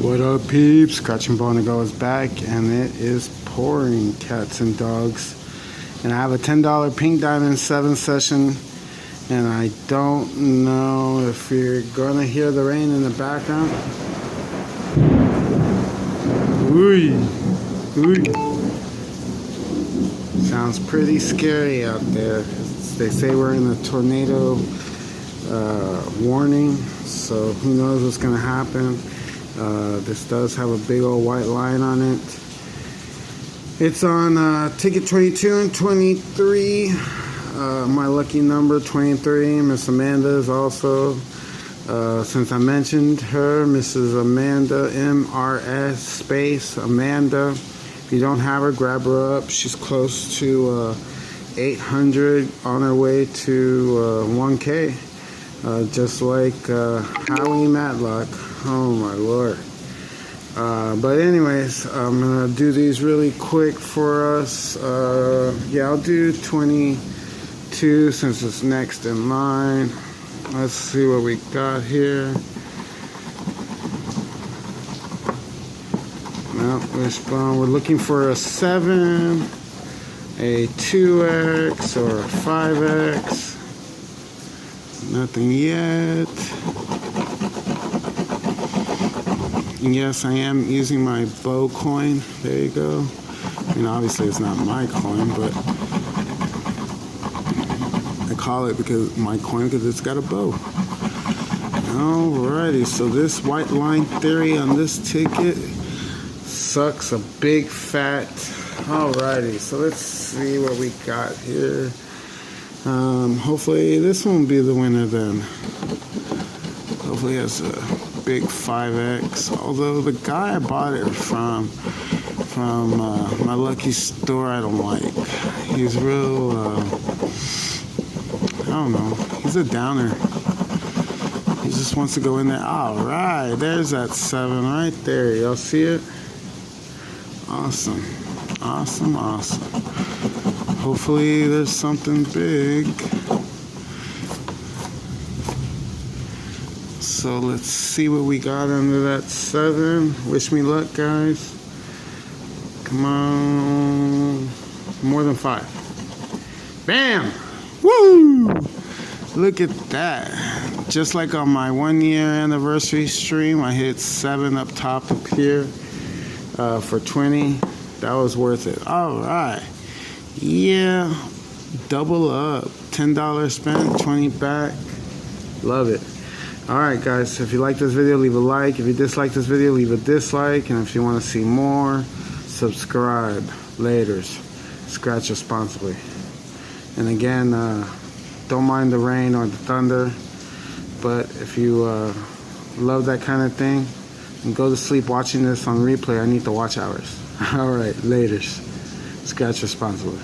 What up, peeps? Scratching Bone to Go is back, and it is pouring, cats and dogs. And I have a $10 Pink Diamond 7 session, and I don't know if you're gonna hear the rain in the background. Ooh, ooh. Sounds pretty scary out there. They say we're in a tornado warning, so who knows what's gonna happen. This does have a big old white line on it. It's on ticket 22 and 23. My lucky number 23. Miss Amanda is also, since I mentioned her, Mrs. Amanda, MRS space Amanda. If you don't have her, grab her up. She's close to 800, on her way to 1K. Just like Howie Matlock. Oh my lord. But anyways, I'm gonna do these really quick for us. Yeah, I'll do 22 since it's next in line. Let's see what we got here. No, wishbone. We're looking for a 7, a 2X, or a 5X. Nothing yet. Yes, I am using my bow coin. There you go. I mean, obviously it's not my coin, but I call it because my coin because it's got a bow. Alrighty, so this white line theory on this ticket sucks a big fat. Alrighty, so let's see what we got here. Hopefully this won't be the winner then. Hopefully it's a big 5X. Although the guy I bought it from my lucky store, I don't like. He's real, I don't know. He's a downer. He just wants to go in there. All right, there's that 7 right there. Y'all see it? Awesome, awesome, awesome. Hopefully there's something big. So let's see what we got under that 7. Wish me luck, guys. Come on. More than 5. Bam! Woo! Look at that. Just like on my 1-year anniversary stream, I hit 7 up top up here for 20. That was worth it. All right. Yeah. Double up. $10 spent, 20 back. Love it. Alright guys, if you like this video, leave a like. If you dislike this video, leave a dislike. And if you want to see more, subscribe. Laters. Scratch responsibly. And again, don't mind the rain or the thunder. But if you love that kind of thing, and go to sleep watching this on replay, I need the watch hours. Alright, laters. Scratch responsibly.